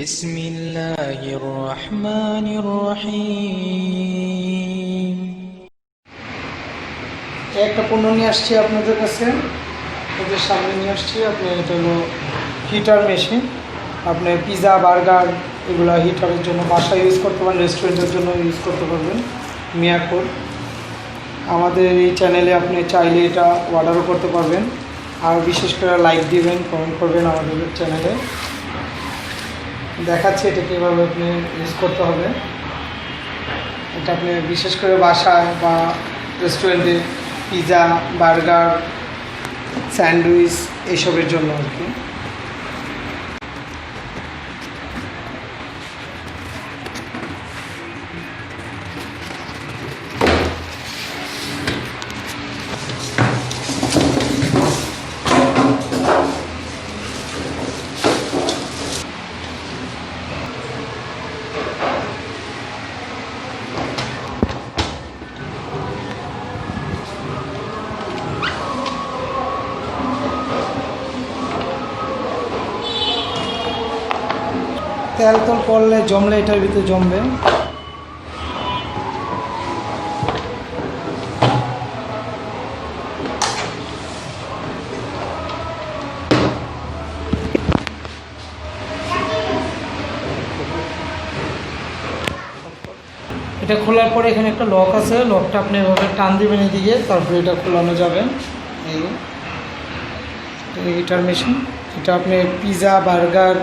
بسم الله الرحمن الرحيم একটা পণ্য নিয়ে আসছি আপনাদের কাছে, এদের সামনে নিয়ে আসছি। আপনি এটা হলো হিটার মেশিন। আপনি পিৎজা, বার্গার এগুলো হিটারের জন্য বাসায় ইউজ করতে পারেন, রেস্টুরেন্টের জন্য ইউজ করতে পারবেন। মিয়াকোর আমাদের এই চ্যানেলে আপনি চাইলে এটা অর্ডারও করতে পারবেন। আর বিশেষ করে লাইক দিবেন, কমেন্ট করবেন আমাদের চ্যানেলে। দেখাচ্ছি এটা কীভাবে আপনি ইউজ করতে হবে। এটা আপনি বিশেষ করে বাসায় বা রেস্টুরেন্টে পিৎজা, বার্গার, স্যান্ডউইচ এইসবের জন্য আর কি। তেল পড়লে জমলে এটার ভিতরে জমবে। এটা খোলার পরে এখানে একটা লক আছে, লকটা আপনি এভাবে টান দিবেন এদিকে, তারপরে এটা খোলানো যাবে। এই হিটার মেশিন, এটা আপনি পিৎজা, বার্গার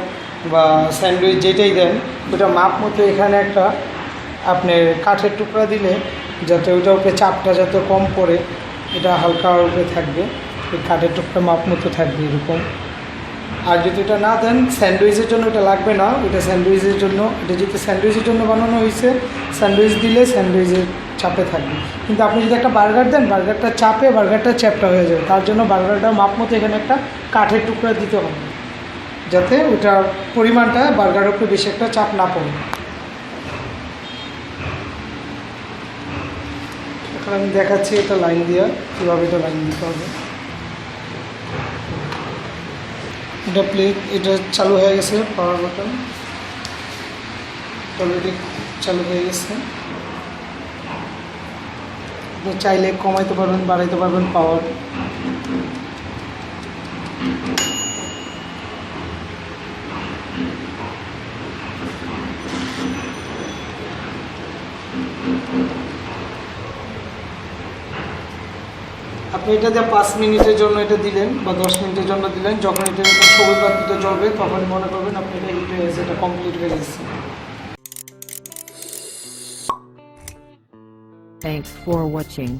বা স্যান্ডউইচ যেটাই দেন ওটা মাপ মতো এখানে একটা আপনার কাঠের টুকরা দিলে যাতে ওইটার উপরে চাপটা যাতে কম পড়ে, এটা হালকা উপরে থাকবে, এই কাঠের টুকরা মাপ মতো থাকবে এরকম। আর যদি এটা না দেন স্যান্ডউইচের জন্য এটা লাগবে না, ওইটা স্যান্ডউইচের জন্য, এটা যেহেতু স্যান্ডউইচের জন্য বানানো হয়েছে, স্যান্ডউইচ দিলে স্যান্ডউইচের চাপে থাকবে। কিন্তু আপনি যদি একটা বার্গার দেন, বার্গারটা চাপে বার্গারটা চ্যাপটা হয়ে যাবে। তার জন্য বার্গারটার মাপ মতো এখানে একটা কাঠের টুকরা দিতে হবে, যাতে ওটার পরিমাণটা বার্গারের উপরে বেশি একটা চাপ না পড়ে। এখন আমি দেখাচ্ছি এটা লাইন দিয়ে কীভাবে এটা লাইন দিতে হবে। এটা প্লেট, এটা চালু হয়ে গেছে, পাওয়ার বাটন অলরেডি চালু হয়ে গেছে। আপনি চাইলে কমাইতে পারবেন, বাড়াইতে পারবেন পাওয়ার। আপনি এটা দিয়ে 5 মিনিটের জন্য এটা দিলেন বা 10 মিনিটের জন্য দিলেন, যখন এটা সবুজ বাতিটা জ্বলবে তখন মনে করবেন আপনি এটা হিট হয়ে গেছে, এটা কমপ্লিট হয়ে গেছে। Thanks for watching.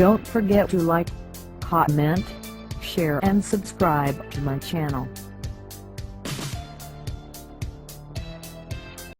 Don't forget to like, comment, share and subscribe to my channel.